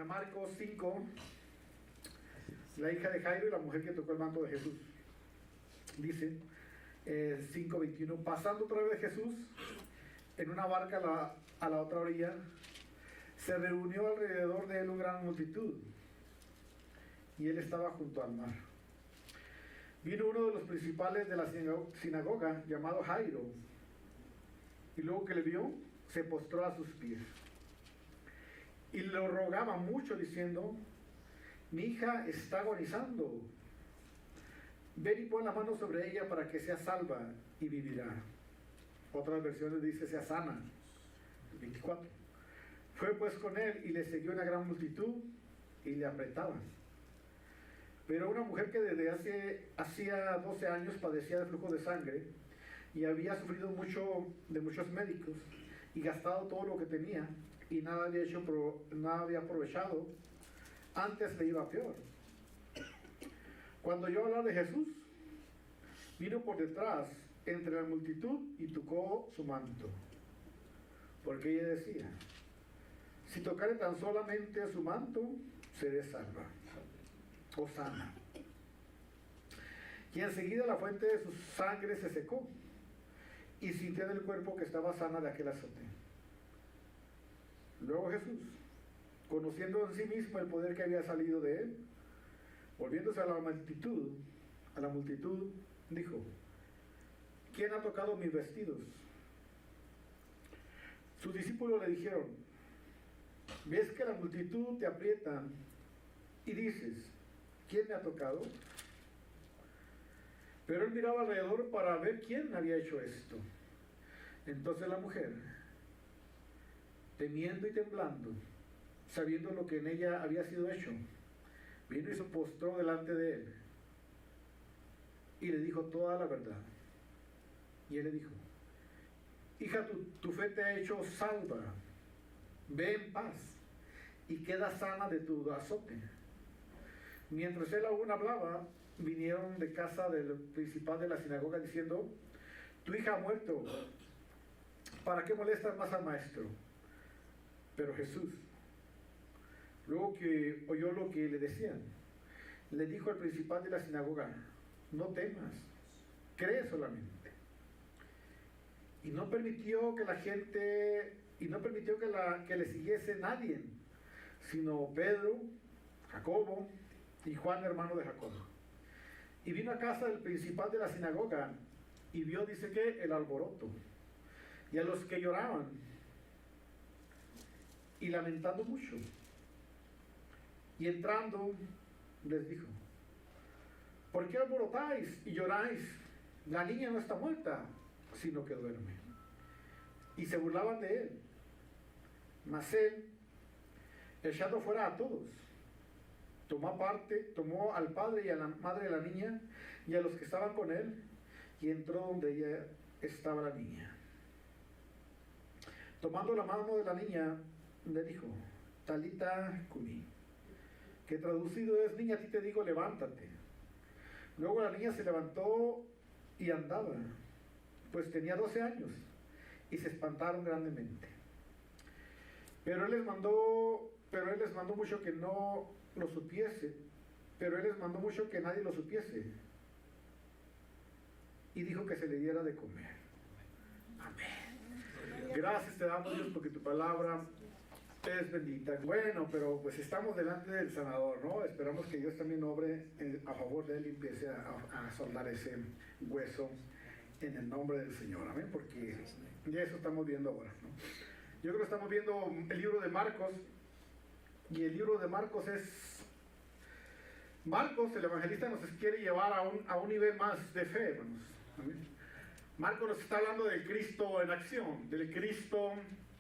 Marcos 5, la hija de Jairo y la mujer que tocó el manto de Jesús. Dice 5:21, pasando otra vez Jesús en una barca a la otra orilla, se reunió alrededor de él una gran multitud, y él estaba junto al mar. Vino uno de los principales de la sinagoga, llamado Jairo, y luego que le vio, se postró a sus pies y lo rogaba mucho, diciendo: mi hija está agonizando, ven y pon la mano sobre ella para que sea salva y vivirá. Otras versiones dice sea sana. 24. Fue pues con él y le siguió una gran multitud y le apretaban. Pero una mujer que desde hacía 12 años padecía de flujo de sangre y había sufrido mucho de muchos médicos y gastado todo lo que tenía, y nada había aprovechado, antes le iba peor. Cuando oyó hablar de Jesús, vino por detrás entre la multitud y tocó su manto, porque ella decía: si tocare tan solamente su manto, seré salva o sana. y enseguida la fuente de su sangre se secó, y sintió en el cuerpo que estaba sana de aquel azote. Luego Jesús, conociendo en sí mismo el poder que había salido de él, volviéndose a la multitud, dijo: ¿quién ha tocado mis vestidos? Sus discípulos le dijeron: ¿ves que la multitud te aprieta y dices: ¿quién me ha tocado? Pero él miraba alrededor para ver quién había hecho esto. Entonces la mujer, temiendo y temblando, sabiendo lo que en ella había sido hecho, vino y se postró delante de él y le dijo toda la verdad. Y él le dijo: hija, tu fe te ha hecho salva, ve en paz y queda sana de tu azote. Mientras él aún hablaba, vinieron de casa del principal de la sinagoga diciendo: tu hija ha muerto, ¿para qué molestas más al maestro? Pero Jesús, luego que oyó lo que le decían, le dijo al principal de la sinagoga: no temas, cree solamente. Y no permitió que la gente, que le siguiese nadie, sino Pedro, Jacobo y Juan, hermano de Jacobo. Y vino a casa del principal de la sinagoga y vio, dice que, el alboroto, y a los que lloraban y lamentando mucho. Y entrando les dijo: ¿por qué alborotáis y lloráis? La niña no está muerta, sino que duerme. Y se burlaban de él. Mas él, echando fuera a todos, tomó al padre y a la madre de la niña y a los que estaban con él, y entró donde ella estaba la niña. Tomando la mano de la niña, le dijo: Talita cumi, que traducido es: niña, a ti te digo, levántate. Luego la niña se levantó y andaba, pues tenía 12 años, y se espantaron grandemente. Pero él les mandó mucho que no lo supiese, pero él les mandó mucho que nadie lo supiese, y dijo que se le diera de comer. Amén. Gracias te damos, Dios, porque tu palabra es bendita. Bueno, pero pues estamos delante del sanador, ¿no? Esperamos que Dios también obre a favor de él y empiece a soldar ese hueso en el nombre del Señor. Amén, porque ya eso estamos viendo ahora, ¿no? Yo creo que estamos viendo el libro de Marcos, y el libro de Marcos el evangelista, nos quiere llevar a un nivel más de fe, hermanos. Amén. Marcos nos está hablando del Cristo en acción, del Cristo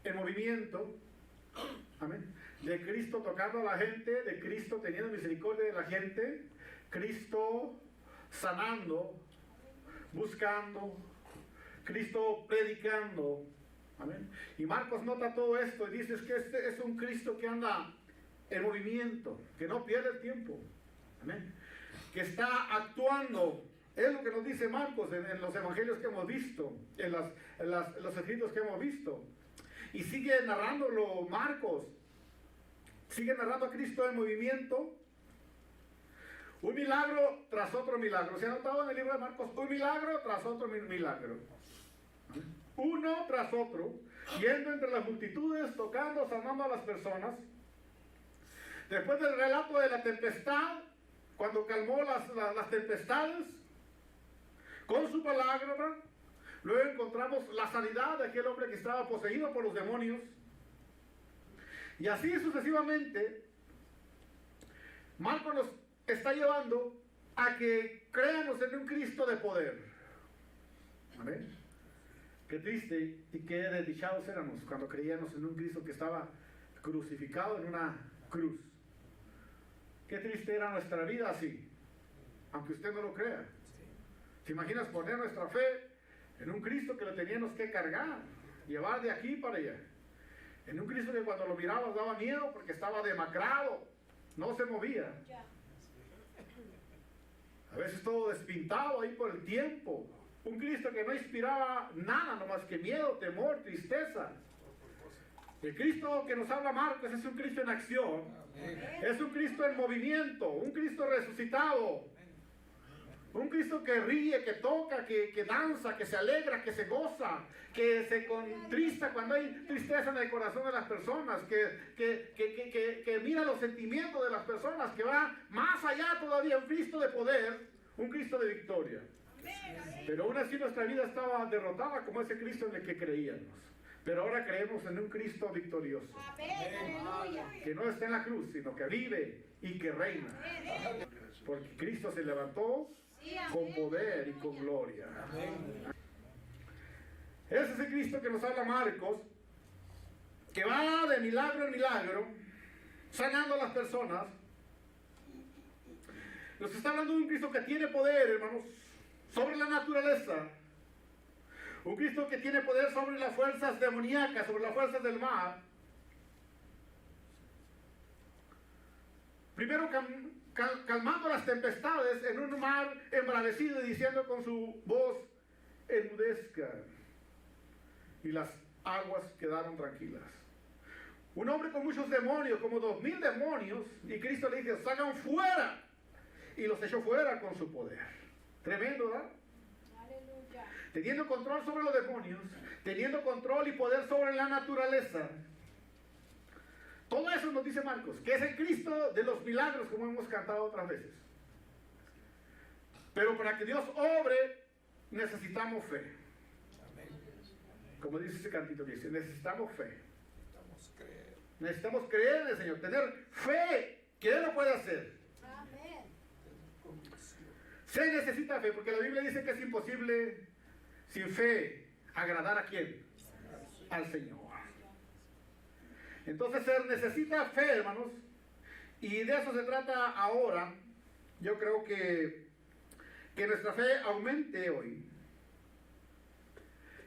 en movimiento. Amén. De Cristo tocando a la gente, de Cristo teniendo misericordia de la gente, Cristo sanando, buscando, Cristo predicando. Amén. Y Marcos nota todo esto y dice: es que este es un Cristo que anda en movimiento, que no pierde el tiempo. Amén. Que está actuando. Es lo que nos dice Marcos en los evangelios que hemos visto, en los escritos que hemos visto. Y sigue narrándolo Marcos. Sigue narrando a Cristo en movimiento. Un milagro tras otro milagro. ¿Se ha notado en el libro de Marcos? Un milagro tras otro milagro. Uno tras otro. Yendo entre las multitudes, tocando, sanando a las personas. Después del relato de la tempestad, cuando calmó las tempestades, con su palabra, luego encontramos la sanidad de aquel hombre que estaba poseído por los demonios. Y así sucesivamente, Marcos nos está llevando a que creamos en un Cristo de poder. Amén. Qué triste y qué desdichados éramos cuando creíamos en un Cristo que estaba crucificado en una cruz. Qué triste era nuestra vida así, aunque usted no lo crea. ¿Se imaginas poner nuestra fe en un Cristo que lo teníamos que cargar, llevar de aquí para allá? En un Cristo que cuando lo mirabas daba miedo porque estaba demacrado, no se movía. A veces todo despintado ahí por el tiempo. Un Cristo que no inspiraba nada, no más que miedo, temor, tristeza. El Cristo que nos habla Marcos es un Cristo en acción. Es un Cristo en movimiento, un Cristo resucitado. Un Cristo que ríe, que toca, que danza, que se alegra, que se goza, que se contrista cuando hay tristeza en el corazón de las personas, que mira los sentimientos de las personas, que va más allá todavía, un Cristo de poder, un Cristo de victoria. Pero aún así nuestra vida estaba derrotada como ese Cristo en el que creíamos. Pero ahora creemos en un Cristo victorioso. Que no está en la cruz, sino que vive y que reina. Porque Cristo se levantó con poder y con gloria. Ese es el Cristo que nos habla Marcos, que va de milagro en milagro, sanando a las personas. Nos está hablando de un Cristo que tiene poder, hermanos, sobre la naturaleza. Un Cristo que tiene poder sobre las fuerzas demoníacas, sobre las fuerzas del mal. Primero calmando las tempestades en un mar embravecido y diciendo con su voz, enmudezca. Y las aguas quedaron tranquilas. Un hombre con muchos demonios, como 2000 demonios, y Cristo le dice, salgan fuera. Y los echó fuera con su poder. Tremendo, ¿verdad? Aleluya. Teniendo control sobre los demonios, teniendo control y poder sobre la naturaleza. Todo eso nos dice Marcos, que es el Cristo de los milagros, como hemos cantado otras veces. Pero para que Dios obre, necesitamos fe. Como dice ese cantito que dice, necesitamos fe. Necesitamos creer en el Señor, tener fe que Él lo puede hacer. Se necesita fe, porque la Biblia dice que es imposible sin fe agradar a ¿quién? Al Señor. Entonces se necesita fe, hermanos, y de eso se trata ahora. Yo creo que nuestra fe aumente hoy.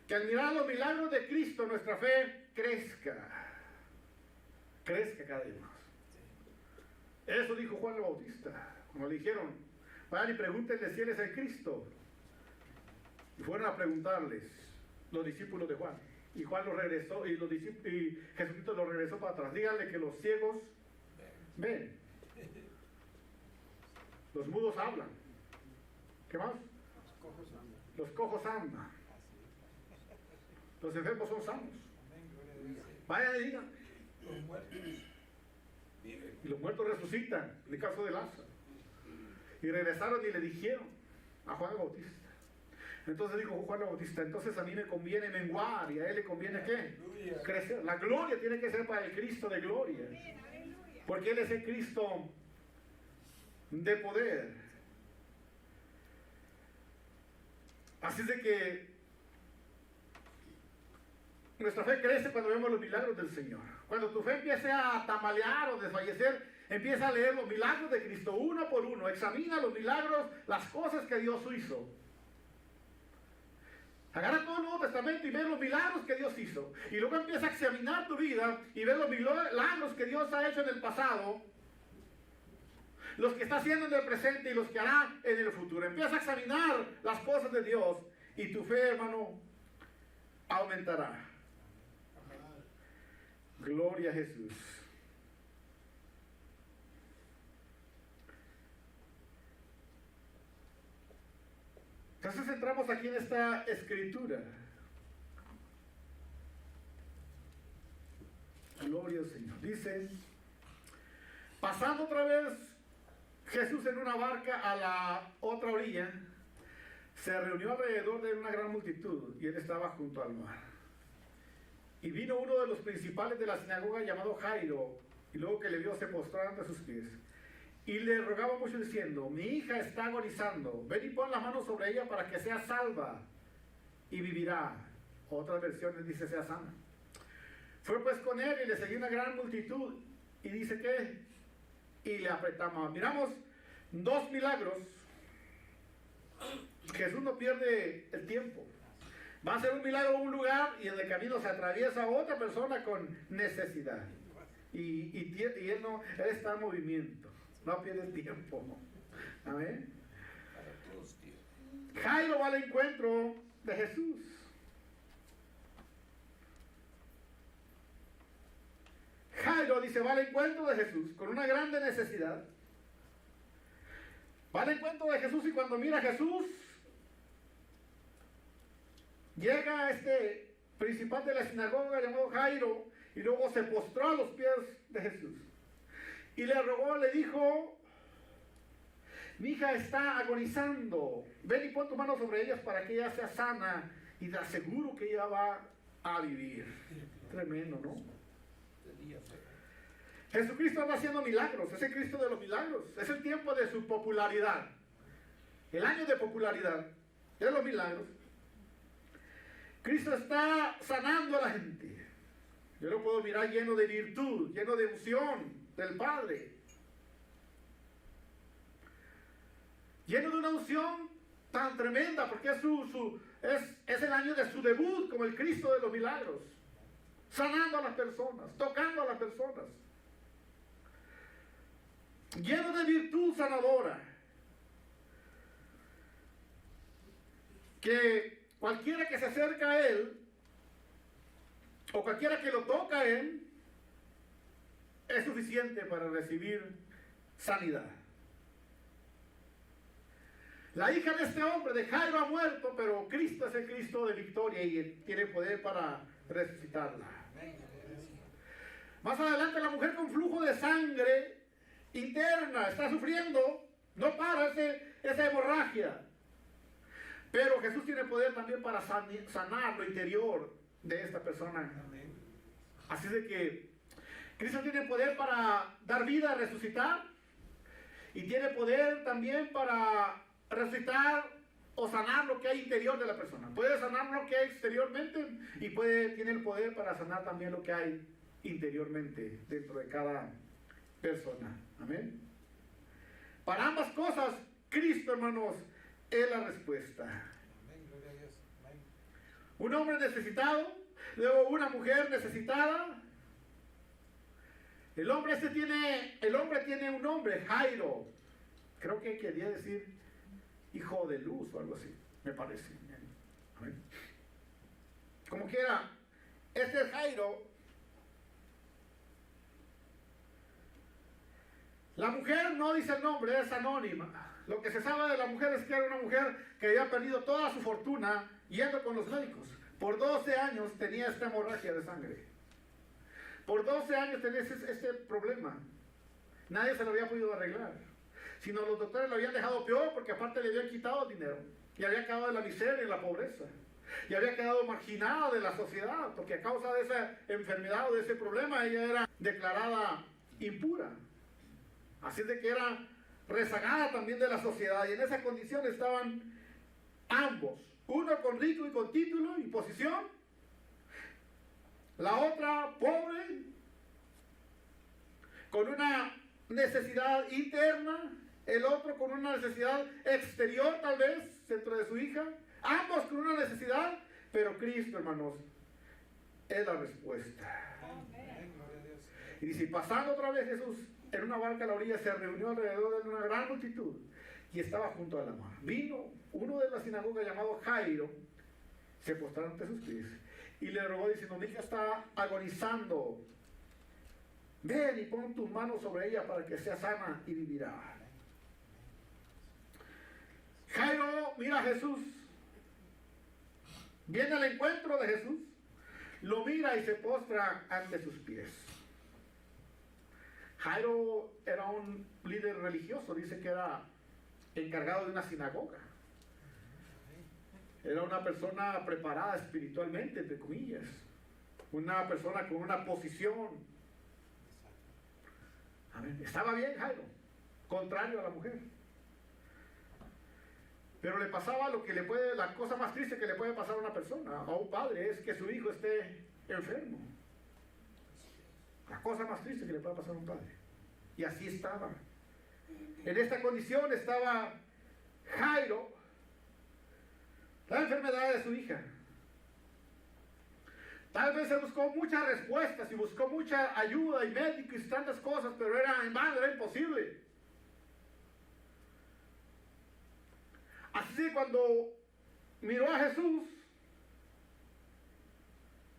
Que al mirar los milagros de Cristo, nuestra fe crezca cada día más. Eso dijo Juan el Bautista, cuando le dijeron, vayan y pregúntenle si Él es el Cristo. Y fueron a preguntarles los discípulos de Juan. Y Juan lo regresó, y Jesucristo lo regresó para atrás. Díganle que los ciegos ven. Los mudos hablan. ¿Qué más? Los cojos andan. Los enfermos son sanos. Vayan y digan. Y los muertos resucitan, en el caso de Lázaro. Y regresaron y le dijeron a Juan el Bautista. Entonces dijo Juan el Bautista, entonces a mí me conviene menguar y a él le conviene ¿qué? Crecer. La gloria tiene que ser para el Cristo de gloria. Porque Él es el Cristo de poder. Así es de que nuestra fe crece cuando vemos los milagros del Señor. Cuando tu fe empiece a tambalear o desfallecer, empieza a leer los milagros de Cristo uno por uno. Examina los milagros, las cosas que Dios hizo. Agarra todo el Nuevo Testamento y ve los milagros que Dios hizo. Y luego empieza a examinar tu vida y ver los milagros que Dios ha hecho en el pasado, los que está haciendo en el presente y los que hará en el futuro. Empieza a examinar las cosas de Dios y tu fe, hermano, aumentará. Gloria a Jesús. Entonces entramos aquí en esta escritura. Gloria al Señor. Dice, pasando otra vez Jesús en una barca a la otra orilla, se reunió alrededor de una gran multitud y Él estaba junto al mar. Y vino uno de los principales de la sinagoga llamado Jairo, y luego que le vio se postró ante sus pies. Y le rogaba mucho diciendo, mi hija está agonizando, ven y pon la mano sobre ella para que sea salva y vivirá. Otras versiones dice sea sana. Fue pues con él y le seguía una gran multitud y dice que, y le apretamos. Miramos dos milagros. Jesús no pierde el tiempo. Va a hacer un milagro en un lugar y en el camino se atraviesa otra persona con necesidad. Y él está en movimiento. No pierde el tiempo. Amén. Jairo va al encuentro de Jesús. Jairo dice, va al encuentro de Jesús con una grande necesidad. Va al encuentro de Jesús y cuando mira a Jesús, llega este principal de la sinagoga llamado Jairo y luego se postró a los pies de Jesús. Y le rogó, le dijo, mi hija está agonizando, ven y pon tu mano sobre ella para que ella sea sana y te aseguro que ella va a vivir. Tremendo, ¿no? Jesucristo anda haciendo milagros, es el Cristo de los milagros, es el tiempo de su popularidad, el año de popularidad de los milagros. Cristo está sanando a la gente. Yo lo puedo mirar lleno de virtud, lleno de unción del Padre, lleno de una unción tan tremenda, porque es el año de su debut como el Cristo de los milagros, sanando a las personas, tocando a las personas, lleno de virtud sanadora, que cualquiera que se acerca a Él, o cualquiera que lo toca a Él, es suficiente para recibir sanidad. La hija de este hombre, de Jairo, ha muerto, pero Cristo es el Cristo de victoria y tiene poder para resucitarla. Más adelante, la mujer con flujo de sangre interna está sufriendo, no para esa hemorragia. Pero Jesús tiene poder también para sanar lo interior de esta persona. Así de que Cristo tiene poder para dar vida, resucitar, y tiene poder también para resucitar o sanar lo que hay interior de la persona. Puede sanar lo que hay exteriormente y tiene el poder para sanar también lo que hay interiormente dentro de cada persona. Amén. Para ambas cosas, Cristo, hermanos, es la respuesta. Un hombre necesitado, luego una mujer necesitada. El hombre tiene un nombre, Jairo. Creo que quería decir hijo de luz o algo así, me parece. Amén. Como quiera, este es Jairo. La mujer no dice el nombre, es anónima. Lo que se sabe de la mujer es que era una mujer que había perdido toda su fortuna yendo con los médicos. Por 12 años tenía esta hemorragia de sangre. Por 12 años tenía este problema. Nadie se lo había podido arreglar. Sino los doctores lo habían dejado peor porque aparte le habían quitado el dinero. Y había quedado en la miseria y la pobreza. Y había quedado marginada de la sociedad. Porque a causa de esa enfermedad o de ese problema ella era declarada impura. Así de que era rezagada también de la sociedad. Y en esa condición estaban ambos. Uno con rico y con título y posición. La otra pobre, con una necesidad interna. El otro con una necesidad exterior tal vez, dentro de su hija. Ambos con una necesidad, pero Cristo, hermanos, es la respuesta. Y dice, pasando otra vez Jesús en una barca a la orilla, se reunió alrededor de una gran multitud y estaba junto a la mar. Vino uno de la sinagoga llamado Jairo, se postraron ante sus pies y le rogó diciendo, mi hija está agonizando, ven y pon tus manos sobre ella para que sea sana y vivirá. Jairo mira a Jesús, viene al encuentro de Jesús, lo mira y se postra ante sus pies. Jairo era un líder religioso, dice que era encargado de una sinagoga. Era una persona preparada espiritualmente, entre comillas. Una persona con una posición. Amén. Estaba bien Jairo, contrario a la mujer. Pero le pasaba la cosa más triste que le puede pasar a una persona, a un padre, es que su hijo esté enfermo. La cosa más triste que le puede pasar a un padre. Y así estaba. En esta condición estaba Jairo, la enfermedad de su hija. Tal vez se buscó muchas respuestas y buscó mucha ayuda y médicos y tantas cosas, pero era en vano, era imposible. Así que cuando miró a Jesús,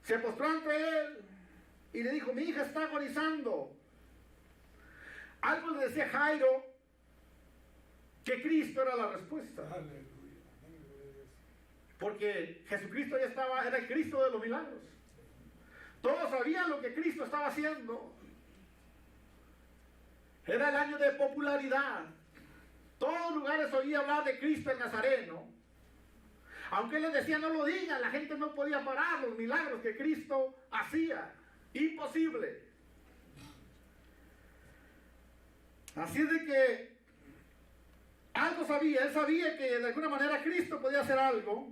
se postró ante él y le dijo, mi hija está agonizando. Algo le decía Jairo que Cristo era la respuesta. Porque Jesucristo ya estaba, era el Cristo de los milagros. Todos sabían lo que Cristo estaba haciendo. Era el año de popularidad. Todos los lugares oía hablar de Cristo el Nazareno. Aunque les decía no lo digan, la gente no podía parar los milagros que Cristo hacía. Imposible. Así es de que algo sabía, él sabía que de alguna manera Cristo podía hacer algo.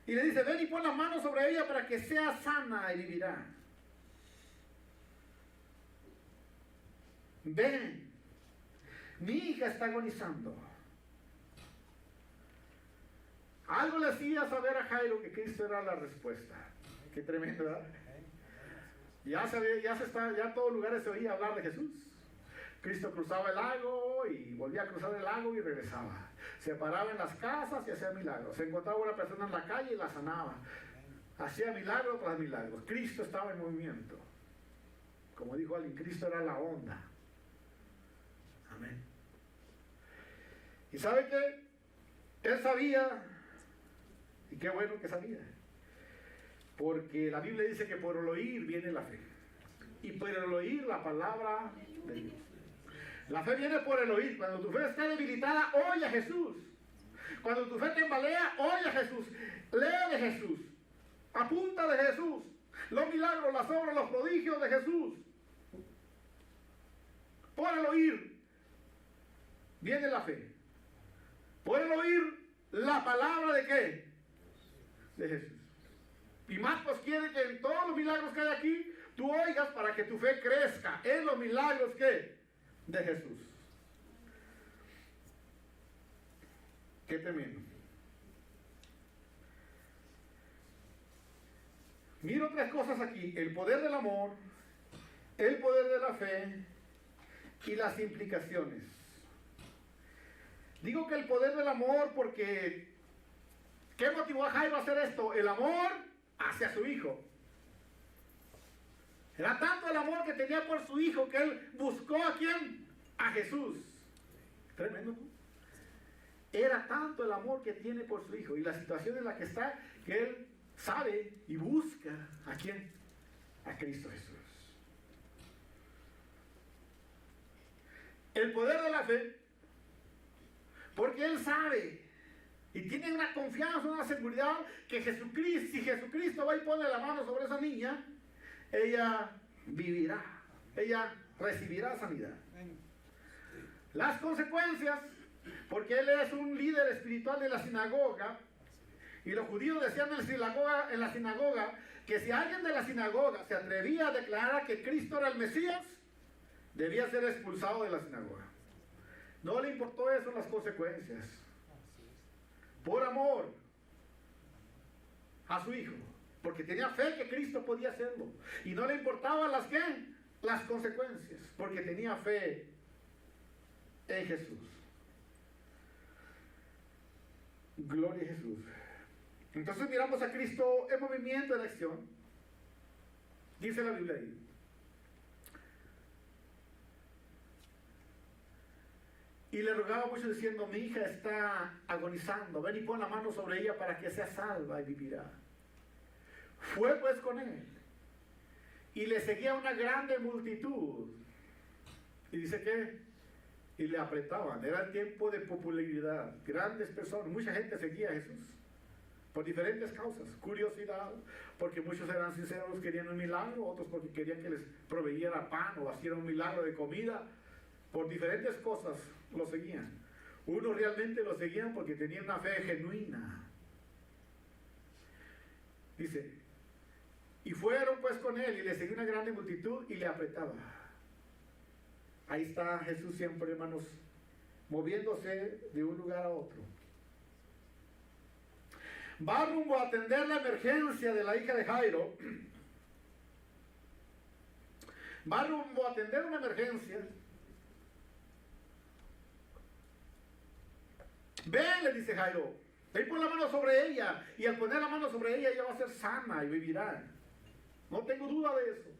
Y le dice, ven y pon las manos sobre ella para que sea sana y vivirá. Ven, mi hija está agonizando. Algo le hacía saber a Jairo que Cristo era la respuesta. Qué tremendo, ¿verdad? Ya en todos lugares se oía hablar de Jesús. Cristo cruzaba el lago y volvía a cruzar el lago y regresaba. Se paraba en las casas y hacía milagros. Se encontraba una persona en la calle y la sanaba. Hacía milagro tras milagros. Cristo estaba en movimiento. Como dijo alguien, Cristo era la onda. Amén. ¿Y sabe qué? Él sabía, y qué bueno que sabía, porque la Biblia dice que por el oír viene la fe. Y por el oír la palabra de Dios. La fe viene por el oír. Cuando tu fe está debilitada, oye a Jesús. Cuando tu fe te embalea, oye a Jesús. Lee de Jesús. Apunta de Jesús. Los milagros, las obras, los prodigios de Jesús. Por el oír viene la fe. Por el oír la palabra de ¿qué? De Jesús. Y Marcos quiere que en todos los milagros que hay aquí, tú oigas para que tu fe crezca en los milagros ¿qué? De Jesús. Qué tremendo. Miro tres cosas aquí: el poder del amor, el poder de la fe y las implicaciones. Digo que el poder del amor porque ¿qué motivó a Jairo a hacer esto? El amor hacia su hijo. Era tanto el amor que tenía por su hijo que él buscó ¿a quién? A Jesús. Tremendo, ¿no? Era tanto el amor que tiene por su hijo y la situación en la que está, que él sabe y busca ¿a quién? A Cristo Jesús. El poder de la fe, porque él sabe y tiene una confianza, una seguridad que Jesucristo, si Jesucristo va y pone la mano sobre esa niña, ella vivirá, ella recibirá sanidad. Las consecuencias, porque él es un líder espiritual de la sinagoga, y los judíos decían en la sinagoga que si alguien de la sinagoga se atrevía a declarar que Cristo era el Mesías, debía ser expulsado de la sinagoga. No le importó eso, las consecuencias. Por amor a su hijo, porque tenía fe que Cristo podía hacerlo, y no le importaban las consecuencias, porque tenía fe en Jesús. Gloria a Jesús. Entonces miramos a Cristo en movimiento, en acción. Dice la Biblia ahí. Y le rogaba mucho diciendo, mi hija está agonizando, ven y pon la mano sobre ella para que sea salva y vivirá. Fue pues con él. Y le seguía una grande multitud. Y dice que, y le apretaban. Era el tiempo de popularidad. Grandes personas, mucha gente seguía a Jesús. Por diferentes causas. Curiosidad, porque muchos eran sinceros, querían un milagro. Otros porque querían que les proveyera pan o hiciera un milagro de comida. Por diferentes cosas lo seguían. Unos realmente lo seguían porque tenían una fe genuina. Dice, y fueron pues con él y le seguía una grande multitud y le apretaba. Ahí está Jesús siempre, hermanos, moviéndose de un lugar a otro. Va rumbo a atender la emergencia de la hija de Jairo. Va rumbo a atender una emergencia. Ven, le dice Jairo, ven, pon la mano sobre ella, y al poner la mano sobre ella, ella va a ser sana y vivirá. No tengo duda de eso.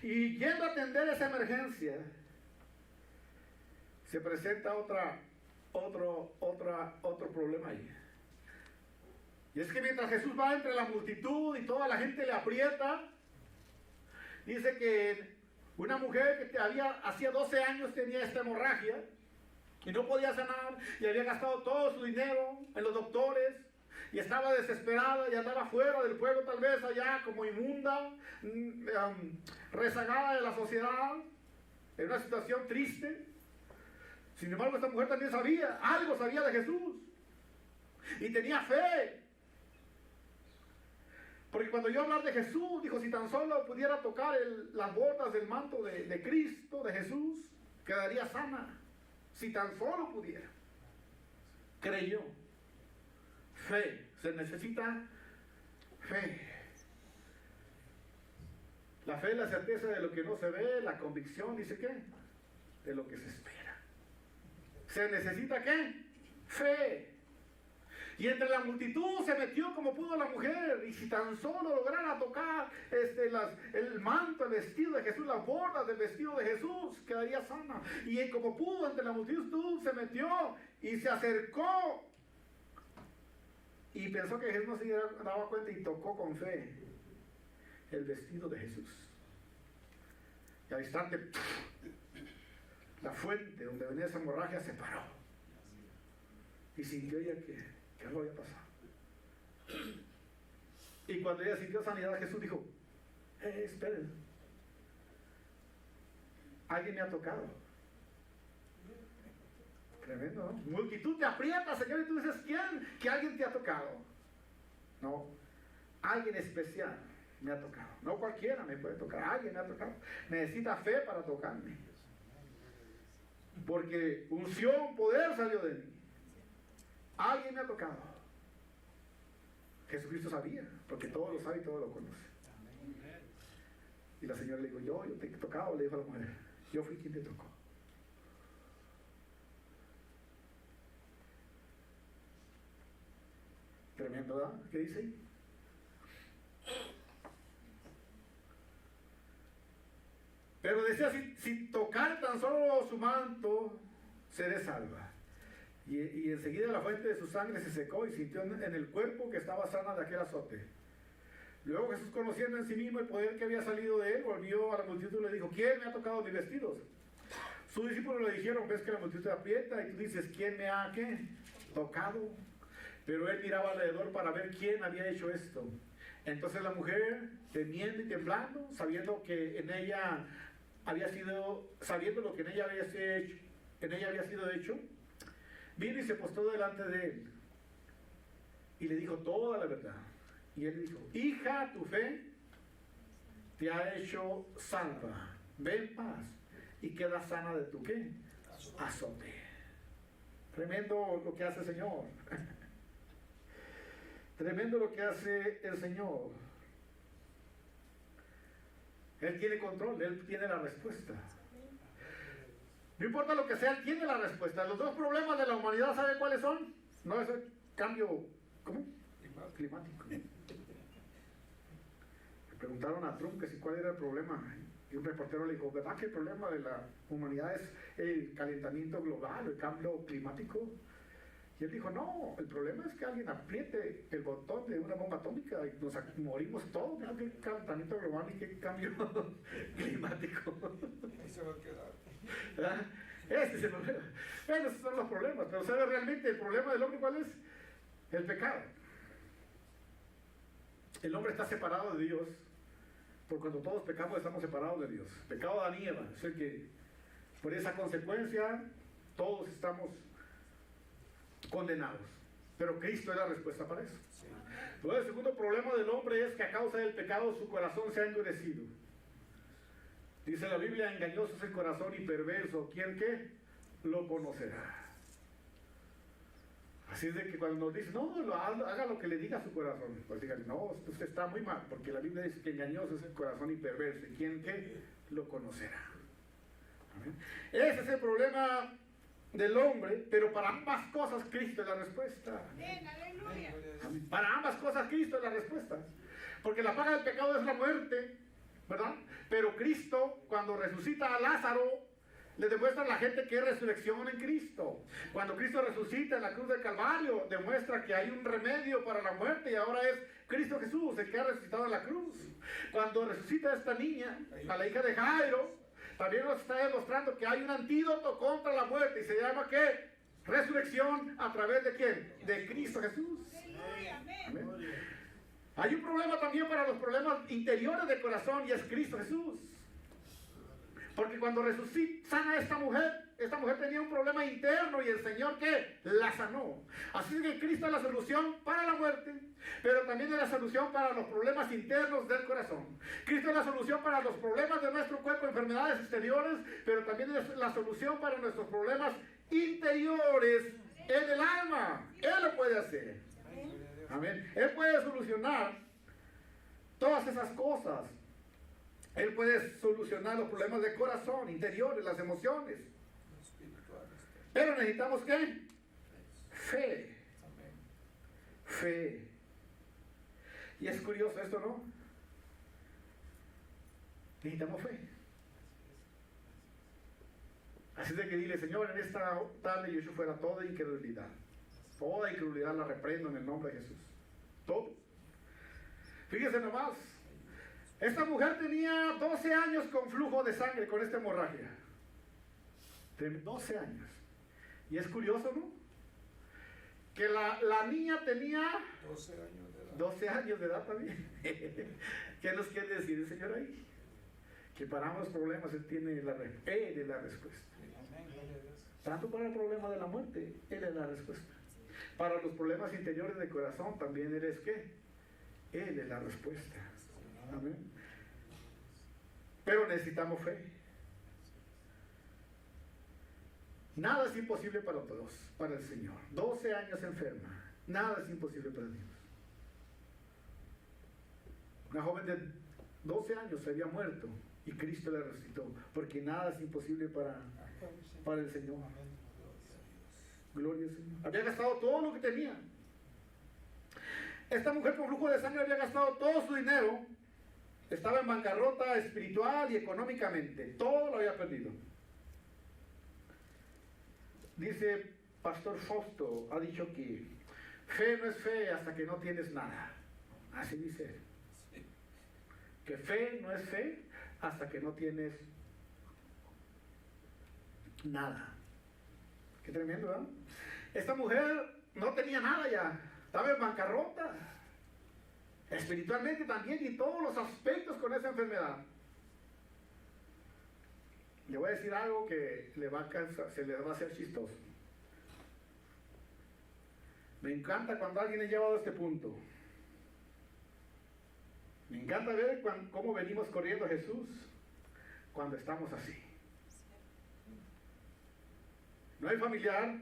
Y yendo a atender esa emergencia, se presenta otro problema ahí. Y es que mientras Jesús va entre la multitud y toda la gente le aprieta, dice que una mujer que hacía 12 años tenía esta hemorragia y no podía sanar y había gastado todo su dinero en los doctores y estaba desesperada y andaba fuera del pueblo, tal vez allá como inmunda, rezagada de la sociedad, en una situación triste. Sin embargo, esta mujer también algo sabía de Jesús y tenía fe. Porque cuando yo hablar de Jesús, dijo, si tan solo pudiera tocar las bordas del manto de Cristo, de Jesús, quedaría sana. Si tan solo pudiera. Creyó. Fe. Se necesita fe. La fe es la certeza de lo que no se ve, la convicción, dice qué, de lo que se espera. ¿Se necesita qué? Fe. Y entre la multitud se metió como pudo la mujer. Y si tan solo lograra tocar el manto, el vestido de Jesús, las bordas del vestido de Jesús, quedaría sana. Y como pudo, entre la multitud se metió y se acercó. Y pensó que Jesús no se daba cuenta y tocó con fe el vestido de Jesús. Y al instante, la fuente donde venía esa hemorragia se paró. Y sintió ella que algo había pasado. Y cuando ella sintió sanidad, Jesús dijo, esperen, alguien me ha tocado. Tremendo, ¿no? Multitud te aprieta, Señor, y tú dices, ¿quién? Que alguien te ha tocado. No, alguien especial me ha tocado. No cualquiera me puede tocar, alguien me ha tocado. Necesita fe para tocarme. Porque unción, poder salió de mí. Alguien me ha tocado. Jesucristo sabía, porque todo lo sabe y todo lo conoce. Y la señora le dijo, yo te he tocado, le dijo a la mujer, yo fui quien te tocó. Tremendo, ¿verdad? ¿Qué dice ahí? Pero decía, si tocar tan solo su manto, seré salva. Y enseguida la fuente de su sangre se secó y sintió en el cuerpo que estaba sana de aquel azote. Luego Jesús, conociendo en sí mismo el poder que había salido de él, volvió a la multitud y le dijo, ¿quién me ha tocado mis vestidos? Sus discípulos le dijeron, ves que la multitud te aprieta y tú dices, ¿quién me ha ¿qué? Tocado? Pero él miraba alrededor para ver quién había hecho esto. Entonces la mujer, temiendo y temblando, sabiendo lo que en ella había sido hecho, vino y se postró delante de él y le dijo toda la verdad. Y él dijo, hija, tu fe te ha hecho salva, ve en paz y queda sana de tu ¿qué? Azote. Tremendo lo que hace el Señor. Tremendo lo que hace el Señor. Él tiene control, Él tiene la respuesta. No importa lo que sea, Él tiene la respuesta. Los dos problemas de la humanidad, ¿sabe cuáles son? No es el cambio, ¿cómo? Climático. Le preguntaron a Trump que si cuál era el problema. Y un reportero le dijo, ¿verdad que el problema de la humanidad es el calentamiento global, el cambio climático? Y él dijo, no, el problema es que alguien apriete el botón de una bomba atómica y nos morimos todos. Mira qué calentamiento global y qué cambio climático. Eso va a quedar. ¿Ah? Ese es el problema. Bueno, esos son los problemas. Pero ¿sabe realmente el problema del hombre cuál es? El pecado. El hombre está separado de Dios. Por cuando todos pecamos estamos separados de Dios. Pecado de Adán y Eva. Es el que, por esa consecuencia, todos estamos condenados. Pero Cristo es la respuesta para eso. Luego, el segundo problema del hombre es que a causa del pecado su corazón se ha endurecido. Dice la Biblia, engañoso es el corazón y perverso. ¿Quién qué? Lo conocerá. Así es de que cuando nos dice, no, haga lo que le diga a su corazón, pues digan, no, usted está muy mal, porque la Biblia dice que engañoso es el corazón y perverso. ¿Y quién qué? Lo conocerá. ¿Amén? Ese es el problema del hombre, pero para ambas cosas Cristo es la respuesta. Amén, aleluya. Amén. Para ambas cosas Cristo es la respuesta. Porque la paga del pecado es la muerte, ¿verdad? Pero Cristo, cuando resucita a Lázaro, Le demuestra a la gente que hay resurrección en Cristo. Cuando Cristo resucita en la cruz del Calvario, demuestra que hay un remedio para la muerte y ahora es Cristo Jesús el que ha resucitado en la cruz. Cuando resucita a esta niña, a la hija de Jairo, también nos está demostrando que hay un antídoto contra la muerte y se llama ¿qué? Resurrección a través de ¿quién? De Cristo Jesús. Amén. Hay un problema también para los problemas interiores del corazón y es Cristo Jesús. Porque cuando resucita, sana a esta mujer tenía un problema interno y el Señor ¿qué? La sanó. Así que Cristo es la solución para la muerte, pero también es la solución para los problemas internos del corazón. Cristo es la solución para los problemas de nuestro cuerpo, enfermedades exteriores, pero también es la solución para nuestros problemas interiores en el alma. Él lo puede hacer. Amén. Él puede solucionar todas esas cosas. Él puede solucionar los problemas del corazón, interiores, las emociones. Pero necesitamos ¿qué? Fe. Fe. Y es curioso esto, ¿no? Necesitamos fe. Así de que dile, Señor, en esta tarde yo fuera toda incredulidad. Toda incredulidad la reprendo en el nombre de Jesús. Todo. Fíjese nomás. Esta mujer tenía 12 años con flujo de sangre, con esta hemorragia. 12 años. Y es curioso, ¿no? Que la niña tenía 12 años de edad también. ¿Qué nos quiere decir el Señor ahí? Que para ambos problemas Él tiene Él es la respuesta. Tanto para el problema de la muerte, Él es la respuesta. Para los problemas interiores del corazón también Él es ¿qué? Él es la respuesta. Amén. Pero necesitamos fe. Nada es imposible para todos, para el Señor. 12 años enferma. Nada es imposible para Dios. Una joven de 12 años se había muerto y Cristo la resucitó, porque nada es imposible para el Señor. Gloria al Señor. Había gastado todo lo que tenía. Esta mujer con flujo de sangre había gastado todo su dinero. Estaba en bancarrota espiritual y económicamente. Todo lo había perdido. Dice Pastor Fausto, ha dicho que fe no es fe hasta que no tienes nada. Así dice él. Que fe no es fe hasta que no tienes nada. Qué tremendo, ¿verdad? Esta mujer no tenía nada ya. Estaba en bancarrota. Espiritualmente también y todos los aspectos con esa enfermedad. Le voy a decir algo que le va a cansar, se le va a hacer chistoso. Me encanta cuando alguien es llevado a este punto. Me encanta ver cómo venimos corriendo a Jesús cuando estamos así. No hay familiar,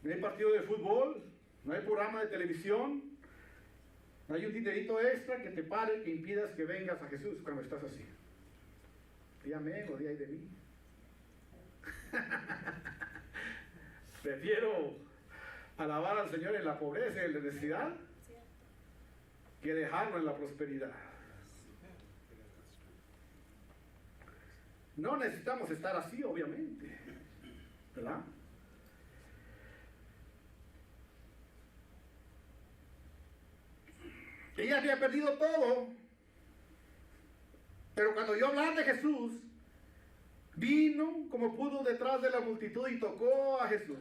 no hay partido de fútbol, no hay programa de televisión, no hay un dinerito extra que te pare, que impidas que vengas a Jesús cuando estás así. Di amén o di ay de mí. Prefiero alabar al Señor en la pobreza y en la necesidad que dejarlo en la prosperidad. No necesitamos estar así, obviamente, ¿verdad? Ella había perdido todo, pero cuando oyó hablar de Jesús, vino como pudo detrás de la multitud y tocó a Jesús.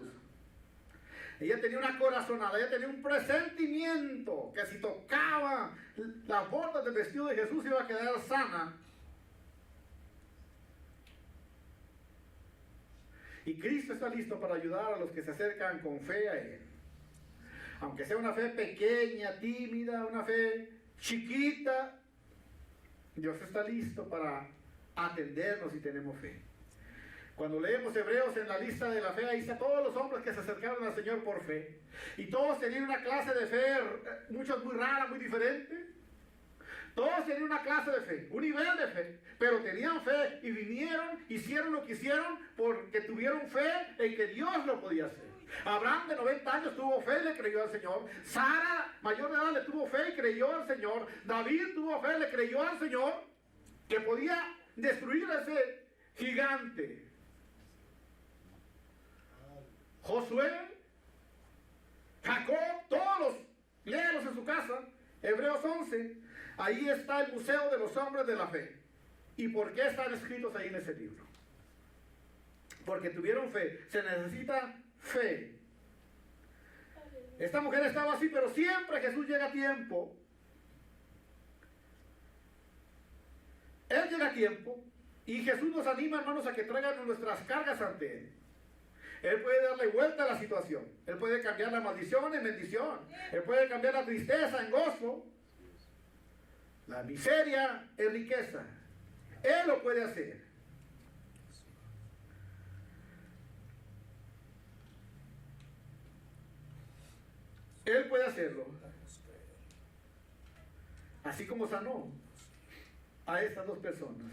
Ella tenía una corazonada, ella tenía un presentimiento que si tocaba las bordas del vestido de Jesús iba a quedar sana. Y Cristo está listo para ayudar a los que se acercan con fe a Él. Aunque sea una fe pequeña, tímida, una fe chiquita, Dios está listo para atendernos si tenemos fe. Cuando leemos Hebreos en la lista de la fe, ahí está todos los hombres que se acercaron al Señor por fe. Y todos tenían una clase de fe, muchos muy rara, muy diferente. Todos tenían una clase de fe, un nivel de fe, pero tenían fe y vinieron, hicieron lo que hicieron porque tuvieron fe en que Dios lo podía hacer. Abraham de 90 años tuvo fe y le creyó al Señor. Sara, mayor de edad, le tuvo fe y creyó al Señor. David tuvo fe y le creyó al Señor que podía destruir gigante. Josué, Jacob, todos, léalos en su casa. Hebreos 11, ahí está el museo de los hombres de la fe. ¿Y por qué están escritos ahí en ese libro? Porque tuvieron fe. Se necesita fe. Esta mujer estaba así, pero siempre Jesús llega a tiempo. Él llega a tiempo y Jesús nos anima, hermanos, a que traigan nuestras cargas ante Él. Él puede darle vuelta a la situación. Él puede cambiar la maldición en bendición. Él puede cambiar la tristeza en gozo. La miseria en riqueza. Él lo puede hacer. Él puede hacerlo. Así como sanó a estas dos personas.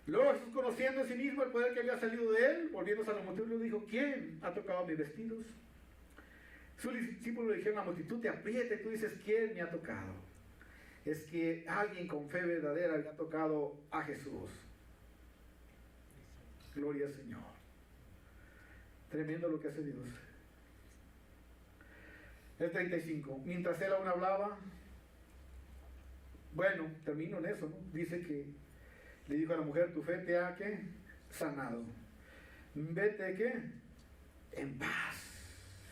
Luego Jesús, conociendo en sí mismo el poder que había salido de él, volviéndose a la multitud, le dijo: ¿quién ha tocado mis vestidos? Sus discípulos le dijeron a la multitud: te aprieta, y tú dices: ¿quién me ha tocado? Es que alguien con fe verdadera había tocado a Jesús. Gloria al Señor. Tremendo lo que hace Dios. El 35. Mientras él aún hablaba, bueno, termino en eso, ¿no? Dice que le dijo a la mujer: tu fe te ha, ¿qué? Sanado. Vete, ¿qué? En paz.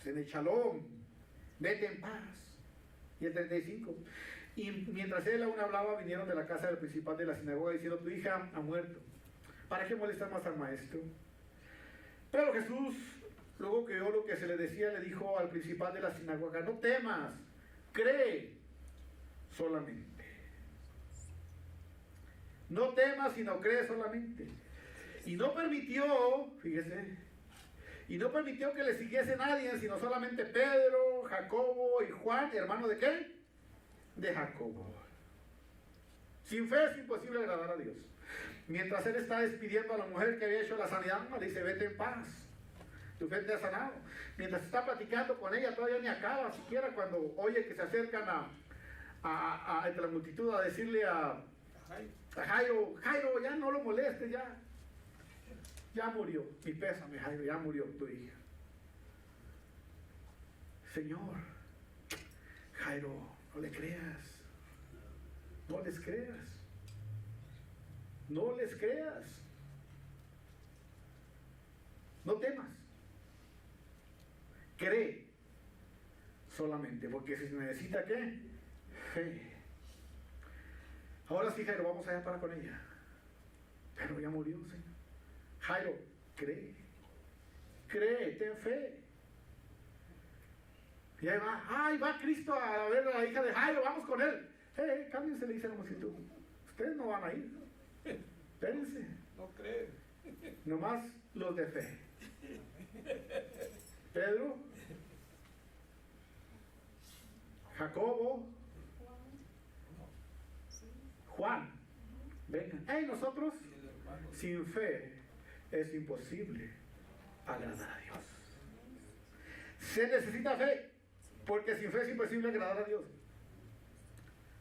En el shalom. Vete en paz. Y el 35. Y mientras él aún hablaba, vinieron de la casa del principal de la sinagoga diciendo: tu hija ha muerto. ¿Para qué molestar más al maestro? Pero Jesús, luego que oyó lo que se le decía, le dijo al principal de la sinagoga: no temas, cree solamente. No temas, sino cree solamente. Y no permitió, fíjese, y no permitió que le siguiese nadie, sino solamente Pedro, Jacobo y Juan, hermano de qué? De Jacobo. Sin fe es imposible agradar a Dios. Mientras él está despidiendo a la mujer que había hecho la sanidad, le dice: vete en paz, tu fe te ha sanado. Mientras está platicando con ella, todavía ni acaba siquiera, cuando oye que se acercan entre la multitud a decirle a Jairo: Jairo, ya no lo molestes, ya murió. Mi pésame, Jairo, ya murió tu hija. Señor, Jairo, no le creas. No les creas. No les creas. No temas. Cree solamente, porque se necesita ¿qué? Fe. Ahora sí, Jairo, vamos allá para con ella. Pero ya murió, Señor. Jairo, cree. Cree, ten fe. Y ahí va, ¡ay, va Cristo a ver a la hija de Jairo! ¡Vamos con él! Cámbiense, le dice a la multitud. Ustedes no van a ir. Espérense. No creen. Nomás los de fe. Pedro, Jacobo, Juan. Vengan. Nosotros, sin fe, es imposible agradar a Dios. Se necesita fe, porque sin fe es imposible agradar a Dios.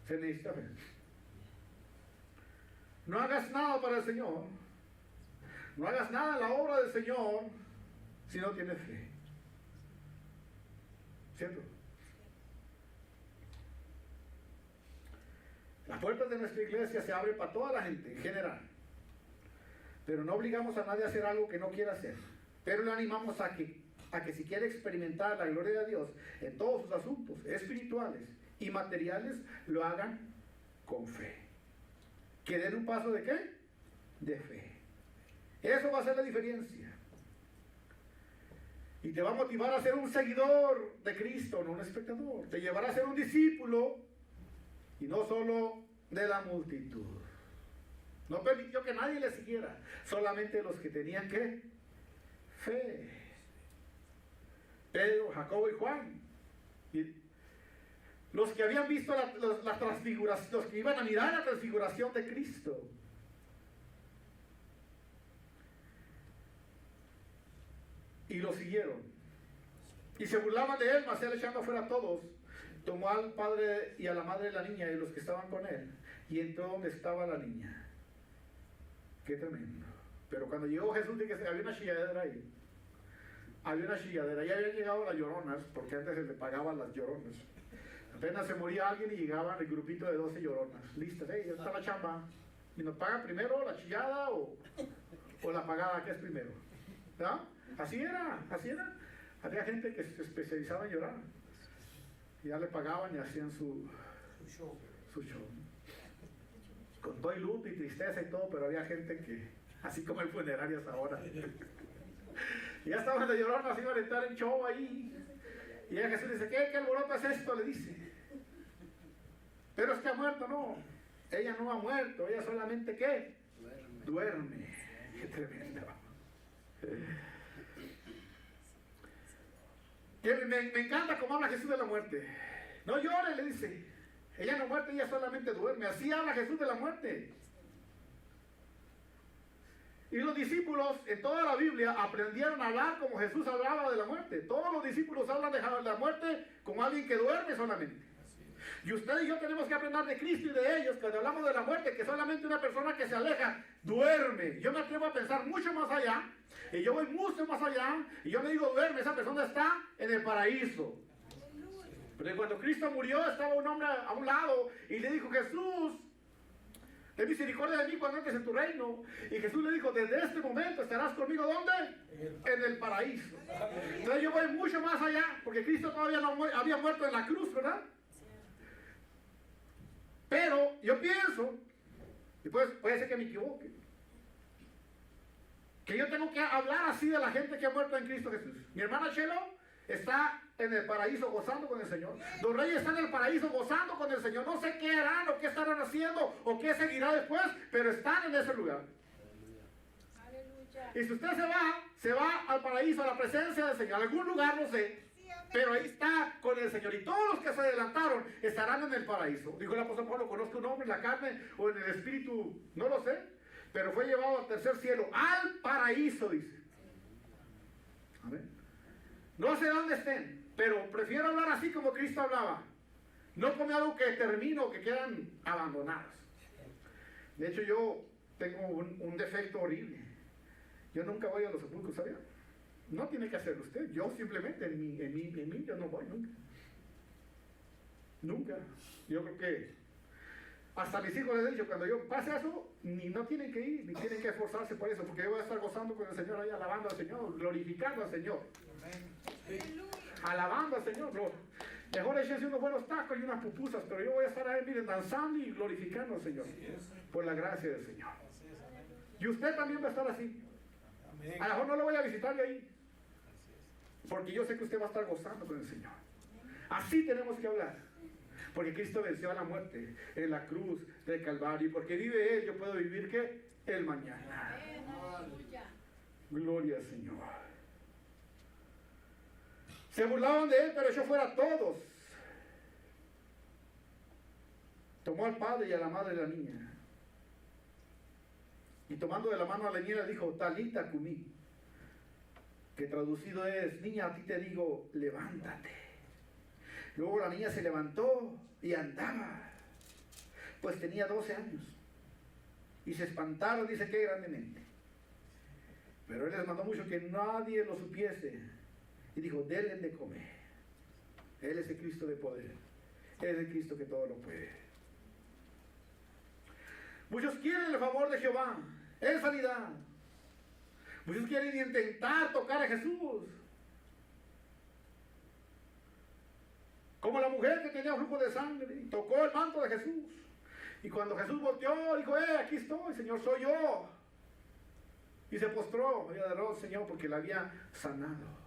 Se necesita fe. No hagas nada para el Señor. No hagas nada en la obra del Señor si no tienes fe. ¿Cierto? Las puertas de nuestra iglesia se abren para toda la gente en general. Pero no obligamos a nadie a hacer algo que no quiera hacer. Pero le animamos a que si quiere experimentar la gloria de Dios en todos sus asuntos espirituales y materiales, lo hagan con fe. Que den un paso de ¿qué? De fe. Eso va a hacer la diferencia. Y te va a motivar a ser un seguidor de Cristo, no un espectador. Te llevará a ser un discípulo y no solo de la multitud. No permitió que nadie le siguiera, solamente los que tenían ¿qué? Fe. Pedro, Jacobo y Juan. Y los que habían visto la transfiguración, los que iban a mirar la transfiguración de Cristo. Y lo siguieron. Y se burlaban de él, mas él, echando afuera a todos, tomó al padre y a la madre de la niña y los que estaban con él, y entró donde estaba la niña. Qué tremendo. Pero cuando llegó Jesús, dije que había una chilladera ahí. Había una chilladera. Ya habían llegado las lloronas, porque antes se le pagaban las lloronas. Apenas se moría alguien y llegaban el grupito de 12 lloronas. Listas, ya está la chamba. ¿Y nos pagan primero la chillada o la pagada? ¿Qué es primero? ¿verdad? Así era, así era. Había gente que se especializaba en llorar. Y ya le pagaban y hacían su show. Con todo y luto y tristeza y todo, pero había gente que, así como en funerarias ahora. Y ya estaban de llorar, iban a estar en show ahí. Y ya Jesús dice, ¿qué alboroto es esto? Le dice. Pero es que ha muerto, no. Ella no ha muerto, ella solamente ¿qué? Duerme. Qué tremendo. Me encanta cómo habla Jesús de la muerte. No llore, le dice. Ella no muerte, ella solamente duerme. Así habla Jesús de la muerte. Y los discípulos en toda la Biblia aprendieron a hablar como Jesús hablaba de la muerte. Todos los discípulos hablan de la muerte como alguien que duerme solamente. Y usted y yo tenemos que aprender de Cristo y de ellos cuando hablamos de la muerte, que solamente una persona que se aleja duerme. Yo me atrevo a pensar mucho más allá, y yo voy mucho más allá, y yo le digo duerme, esa persona está en el paraíso. Pero cuando Cristo murió estaba un hombre a un lado y le dijo, Jesús, ten misericordia de mí cuando entres en tu reino. Y Jesús le dijo, desde este momento estarás conmigo, ¿dónde? En el paraíso. Entonces yo voy mucho más allá, porque Cristo todavía no había muerto en la cruz, ¿verdad? Pero yo pienso, y puede ser que me equivoque, que yo tengo que hablar así de la gente que ha muerto en Cristo Jesús. Mi hermana Chelo está en el paraíso gozando con el Señor. Los reyes están en el paraíso gozando con el Señor. No sé qué harán o qué estarán haciendo o qué seguirá después, pero están en ese lugar. Aleluya. Y si usted se va al paraíso, a la presencia del Señor, a algún lugar, no sé, pero ahí está con el Señor. Y todos los que se adelantaron estarán en el paraíso. Dijo el apóstol Pablo, conozco un hombre en la carne o en el espíritu, no lo sé, pero fue llevado al tercer cielo, al paraíso, dice. Amén. No sé dónde estén, pero prefiero hablar así como Cristo hablaba. No como algo que termino, que quedan abandonados. De hecho, yo tengo un defecto horrible. Yo nunca voy a los sepulcros, ¿sabía? No tiene que hacerlo usted. Yo simplemente, en mí, yo no voy nunca. Nunca. Yo creo que hasta mis hijos les he dicho, cuando yo pase eso, no tienen que ir, ni tienen que esforzarse por eso, porque yo voy a estar gozando con el Señor ahí, alabando al Señor, glorificando al Señor. Sí. Alabando al Señor. Mejor échense unos buenos tacos y unas pupusas, pero yo voy a estar ahí, miren, danzando y glorificando al Señor. Por la gracia del Señor. Y usted también va a estar así. A lo mejor no lo voy a visitar de ahí, porque yo sé que usted va a estar gozando con el Señor. Así tenemos que hablar. Porque Cristo venció a la muerte en la cruz del Calvario. Y porque vive Él, yo puedo vivir ¿qué? El mañana. Gloria al Señor. Se burlaban de Él, pero echó fuera a todos. Tomó al padre y a la madre de la niña. Y tomando de la mano a la niña le dijo, Talita cumí, que traducido es, niña, a ti te digo, levántate. Luego la niña se levantó y andaba, pues tenía 12 años. Y se espantaron, dice que grandemente. Pero él les mandó mucho que nadie lo supiese. Y dijo, denle de comer. Él es el Cristo de poder. Él es el Cristo que todo lo puede. Muchos quieren el favor de Jehová, en sanidad. Muchos quieren intentar tocar a Jesús. Como la mujer que tenía flujo de sangre, tocó el manto de Jesús. Y cuando Jesús volteó, dijo, aquí estoy, Señor, soy yo. Y se postró y adoró al Señor porque la había sanado.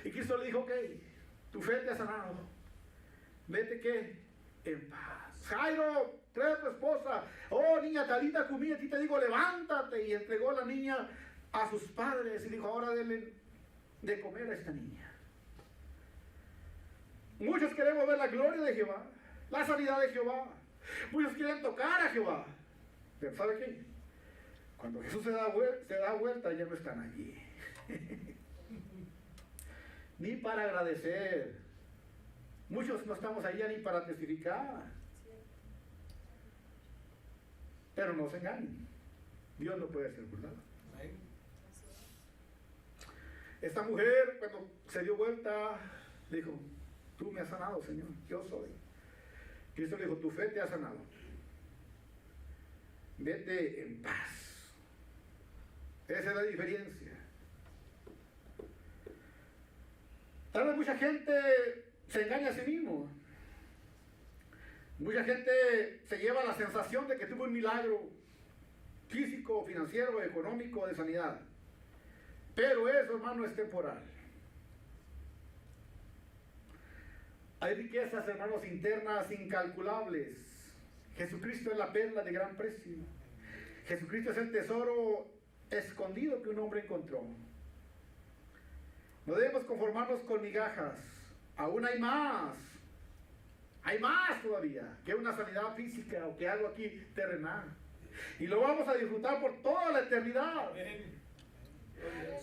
Y Cristo le dijo, ok, tu fe te ha sanado. Vete, ¿qué? En paz. Jairo, trae a tu esposa. Oh, niña, Talita cumí, a ti te digo, levántate. Y entregó a la niña a sus padres y dijo, ahora denle de comer a esta niña. Muchos queremos ver la gloria de Jehová, la sanidad de Jehová. Muchos quieren tocar a Jehová. Pero ¿sabe qué? Cuando Jesús se da vuelta, ya no están allí. Ni para agradecer. Muchos no estamos allá ni para testificar. Pero no se engañen. Dios no puede ser burlado. Esta mujer, cuando se dio vuelta, dijo, tú me has sanado, Señor, yo soy. Cristo le dijo, tu fe te ha sanado. Vete en paz. Esa es la diferencia. Tal vez mucha gente se engaña a sí mismo. Mucha gente se lleva la sensación de que tuvo un milagro físico, financiero, económico, de sanidad. Pero eso, hermano, es temporal. Hay riquezas, hermanos, internas incalculables. Jesucristo es la perla de gran precio. Jesucristo es el tesoro escondido que un hombre encontró. No debemos conformarnos con migajas. Aún hay más. Hay más todavía que una sanidad física o que algo aquí terrenal. Y lo vamos a disfrutar por toda la eternidad.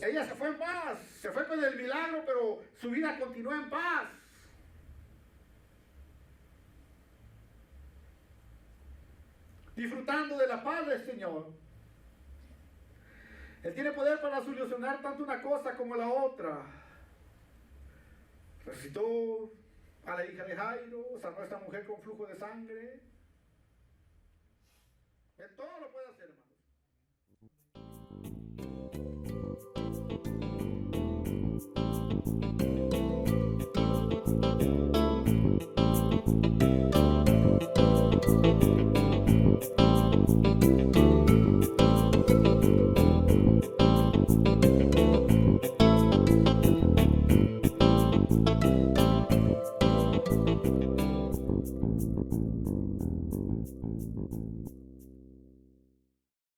Ella se fue en paz. Se fue con el milagro, pero su vida continuó en paz. Disfrutando de la paz del Señor. Él tiene poder para solucionar tanto una cosa como la otra. Resucitó a la hija de Jairo, sanó a esta mujer con flujo de sangre. Él todo lo puede hacer, hermano.